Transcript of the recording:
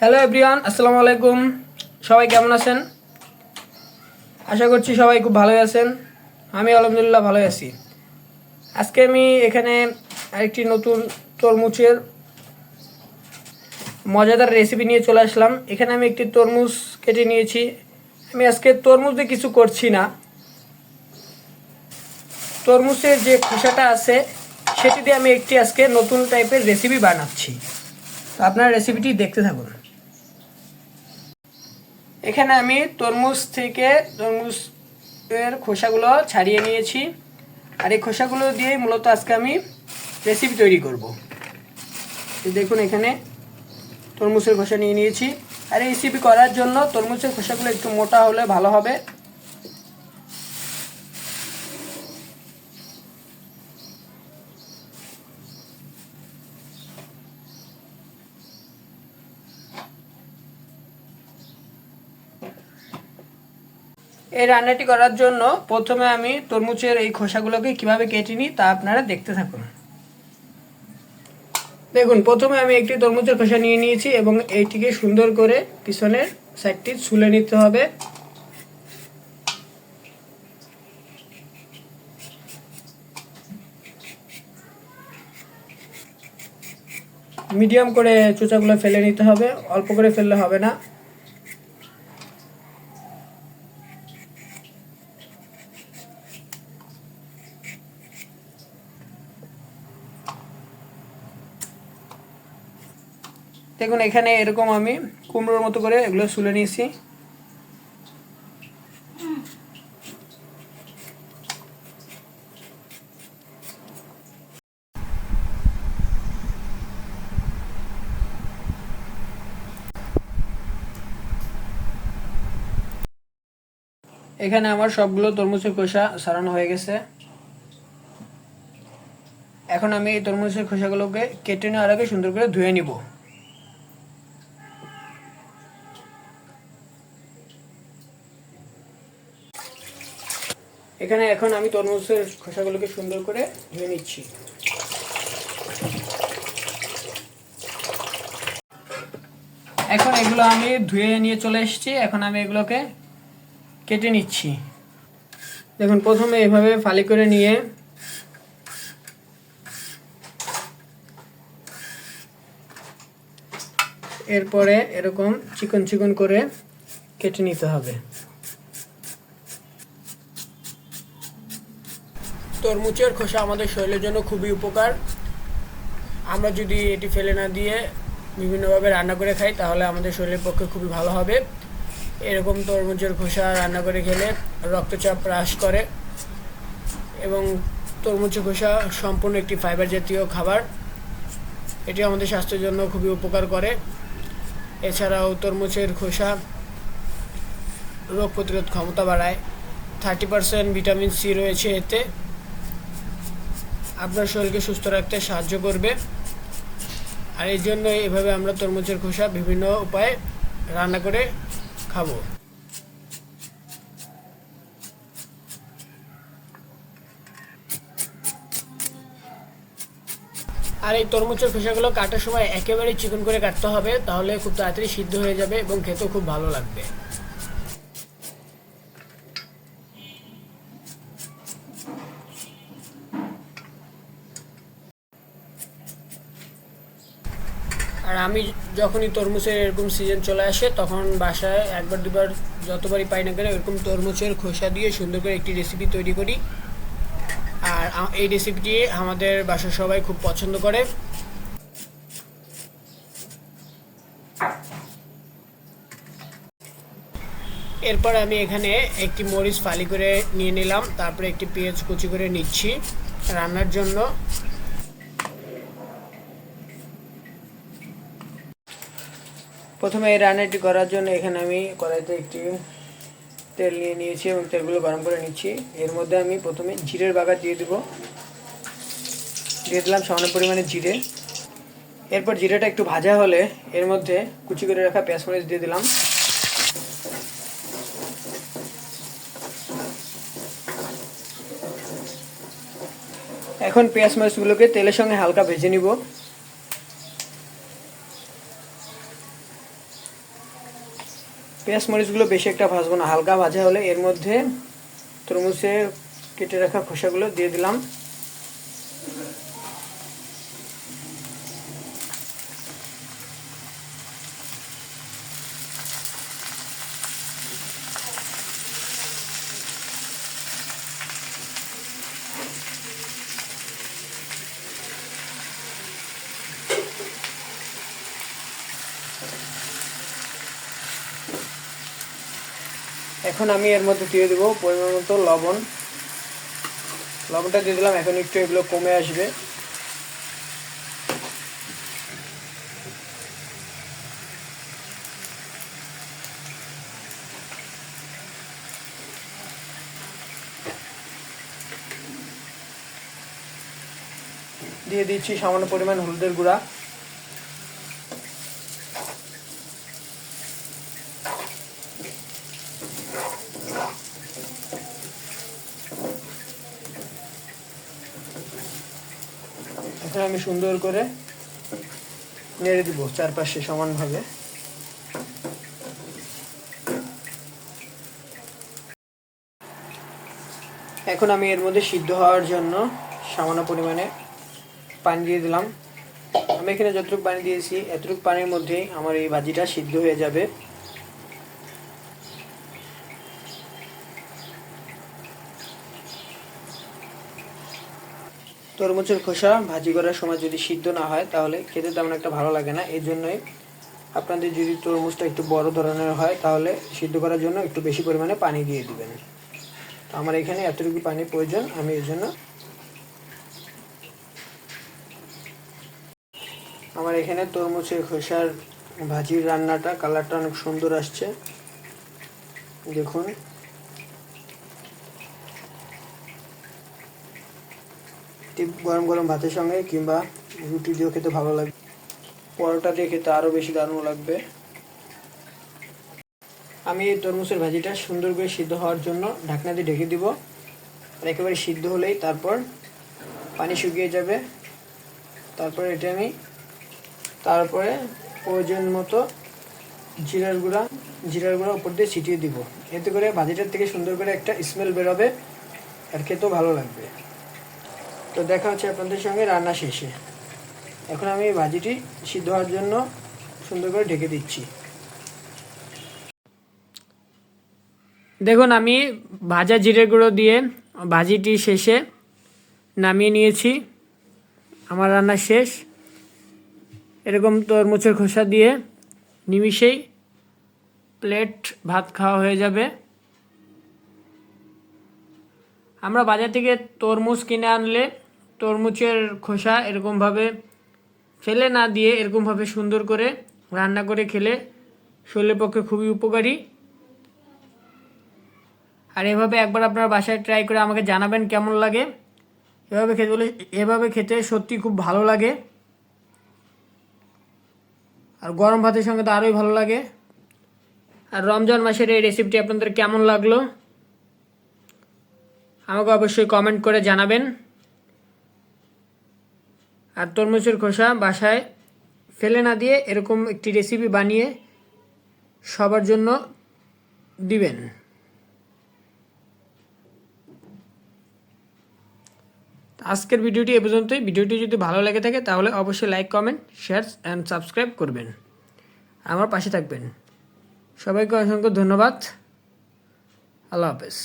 Hello everyone, আসসালামু আলাইকুম। সবাই কেমন আছেন? আশা করছি সবাই খুব ভালোই আছেন। আমি আলহামদুলিল্লাহ ভালোই আছি। আজকে আমি এখানে আরেকটি নতুন তরমুজের মজাদার রেসিপি নিয়ে চলে আসলাম। এখানে আমি একটি তরমুজ কেটে নিয়েছি। আমি আজকে তরমুজ দিয়ে কিছু করছি না, তরমুজের যে খোসাটা আছে সেটি দিয়ে আমি একটি আজকে নতুন টাইপের রেসিপি বানাচ্ছি। তো আপনারা রেসিপিটি দেখতে থাকুন। এখানে আমি তরমুজের খোসাগুলো ছাড়িয়ে নিয়েছি, আর এই খোসাগুলো দিয়েই মূলত আজকে আমি রেসিপি তৈরি করব। দেখুন, এখানে তরমুজের খোসা নিয়ে নিয়েছি, আর এই রেসিপি করার জন্য তরমুজের খোসাগুলো একটু মোটা হলে ভালো হবে। এই রান্নাটি করার জন্য প্রথমে আমি তরমুজের এই খোসাগুলোকে কিভাবে কেটে নিই তা আপনারা দেখতে থাকুন। দেখুন, প্রথমে আমি একটি তরমুজের খোসা নিয়ে নিয়েছি এবং এইটিকে সুন্দর করে পিছনের সাইডটি ছুলে নিতে হবে। মিডিয়াম করে চোচাগুলো ফেলে নিতে হবে, অল্প করে ফেললে হবে না। দেখুন, এখানে এরকম আমি কুমড়োর মতো করে এগুলো ছুলে নিয়েছি। এখানে আমার সবগুলো তরমুজের খোসা ছাড়ানো হয়ে গেছে। এখন আমি এই তরমুজের খোসাগুলোকে কেটে নেওয়ার আগে সুন্দর করে ধুয়ে নিব। এখানে এখন আমি তরমুজের খোসাগুলোকে সুন্দর করে ধুয়ে নিচ্ছি। এখন এগুলো আমি ধুয়ে নিয়ে চলে এসেছি। এখন আমি এগুলোকে কেটে নিচ্ছি। দেখুন, প্রথমে এভাবে ফালি করে নিয়ে এরপরে এরকম চিকন চিকন করে কেটে নিতে হবে। তরমুজের খোসা আমাদের শরীরের জন্য খুবই উপকার। আমরা যদি এটি ফেলে না দিয়ে বিভিন্নভাবে রান্না করে খাই তাহলে আমাদের শরীরের পক্ষে খুবই ভালো হবে। এরকম তরমুজের খোসা রান্না করে খেলে রক্তচাপ হ্রাস করে এবং তরমুজের খোসা সম্পূর্ণ একটি ফাইবার জাতীয় খাবার। এটি আমাদের স্বাস্থ্যের জন্য খুবই উপকার করে। এছাড়াও তরমুজের খোসা রোগ প্রতিরোধ ক্ষমতা বাড়ায়। 30% ভিটামিন সি রয়েছে এতে, আপনার শরীরকে সুস্থ রাখতে সাহায্য করবে। আর এই জন্য এভাবে আমরা তরমুজের খোসা বিভিন্ন উপায়ে রান্না করে খাবো। আর এই তরমুজের খোসাগুলো কাটার সময় একেবারে চিকন করে কাটতে হবে, তাহলে খুব তাড়াতাড়ি সিদ্ধ হয়ে যাবে এবং খেতেও খুব ভালো লাগবে। আর আমি যখনই তরমুজের এরকম সিজন চলে আসে তখন বাসায় একবার দুবার যতবারই পাই না কেন এরকম তরমুজের খোসা দিয়ে সুন্দর করে একটি রেসিপি তৈরি করি। আর এই রেসিপিটি আমাদের বাসার সবাই খুব পছন্দ করে। এরপর আমি এখানে একটি মরিচ ফালি করে নিয়ে নিলাম, তারপরে একটি পেঁয়াজ কুচি করে নিচ্ছি রান্নার জন্য। প্রথমে এই রান্নাটি করার জন্য এখানে আমি কড়াইতে একটি তেল নিয়ে নিয়েছি এবং তেলগুলো গরম করে নিচ্ছি। এর মধ্যে আমি প্রথমে জিরের বাগার দিয়ে দিলাম সামান্য পরিমাণে জিরে। এরপর জিরেটা একটু ভাজা হলে এর মধ্যে কুচি করে রাখা পেঁয়াজ মরিচ দিয়ে দিলাম। এখন পেঁয়াজ মরিচগুলোকে তেলের সঙ্গে হালকা ভেজে নিব। পেঁয়াজ মরিচগুলো বেশি একটা ভাজবো না, হালকা ভাজা হলে এর মধ্যে তরমুজে কেটে রাখা খোসাগুলো দিয়ে দিলাম। এখন আমি এর মধ্যে দিয়ে দেবো পরিমাণ মতো লবণ। লবণটা দিয়ে দিলাম। এখন একটু এগুলো কমে আসবে। দিয়ে দিচ্ছি সামান্য পরিমাণ হলুদের গুঁড়া। এখন আমি সুন্দর করে নেড়ে দিব চারপাশে সমানভাবে। এখন আমি এর মধ্যে সিদ্ধ হওয়ার জন্য সামান্য পরিমাণে পানি দিয়ে দিলাম। আমি এখানে যতটুকু পানি দিয়েছি এতটুকু পানির মধ্যেই আমার এই ভাজিটা সিদ্ধ হয়ে যাবে। তরমুজের খোসা ভাজি করার সময় যদি সিদ্ধ না হয় তাহলে খেতে তেমন একটা ভালো লাগে না। এই জন্যই আপনাদের যদি তরমুজটা একটু বড় ধরনের হয় তাহলে সিদ্ধ করার জন্য একটু বেশি পরিমাণে পানি দিয়ে দিবেন। তো আমার এখানে এতটুকু পানি প্রয়োজন, আমি এই জন্য আমার এখানে তরমুজের খোসার ভাজির রান্নাটা কালারটা অনেক সুন্দর আসছে, দেখুন। গরম গরম ভাতের সঙ্গে কিংবা রুটি দিয়েও খেতে ভালো লাগবে, পরোটা দিয়ে খেতে আরও বেশি দারুণ লাগবে। আমি এই তরমুজের ভাজিটা সুন্দর করে সিদ্ধ হওয়ার জন্য ঢাকনা দিয়ে ঢেকে দিব। আর একেবারে সিদ্ধ হলেই তারপর পানি শুকিয়ে যাবে। তারপরে এটা আমি তারপরে প্রয়োজন মতো জিরার গুঁড়া উপর দিয়ে ছিটিয়ে দিব। এতে করে ভাজিটার থেকে সুন্দর করে একটা স্মেল বেরোবে আর খেতেও ভালো লাগবে। তো দেখা হচ্ছে আপনাদের সঙ্গে রান্না শেষে। এখন আমি ভাজিটি সিদ্ধ হওয়ার জন্য সুন্দর করে ঢেকে দিচ্ছি। দেখুন আমি ভাজা জিরে গুঁড়ো দিয়ে ভাজিটি শেষে নামিয়ে নিয়েছি। আমার রান্না শেষ। এরকম তরমুজের খোসা দিয়ে নিমিষেই প্লেট ভাত খাওয়া হয়ে যাবে। আমরা বাজার থেকে তরমুজ কিনে আনলে তরমুজের খোসা এরকমভাবে ফেলে না দিয়ে এরকমভাবে সুন্দর করে রান্না করে খেলে শরীরের পক্ষে খুবই উপকারী। আর এভাবে একবার আপনার বাসায় ট্রাই করে আমাকে জানাবেন কেমন লাগে। এভাবে খেতে সত্যি খুব ভালো লাগে, আর গরম ভাতের সঙ্গে তো আরোই ভালো লাগে। আর রমজান মাসের এই রেসিপিটি আপনাদের কেমন লাগলো আমাকে অবশ্যই কমেন্ট করে জানাবেন। আর তরমুজের খোসা বাসায় ফেলে না দিয়ে এরকম একটি রেসিপি বানিয়ে সবার জন্য দিবেন। আজকের ভিডিওটি এ পর্যন্তই। ভিডিওটি যদি ভালো লেগে থাকে তাহলে অবশ্যই like, comment, share and subscribe করবেন। আমার পাশে থাকবেন। সবাইকে অসংখ্য ধন্যবাদ। আল্লাহ হাফেজ।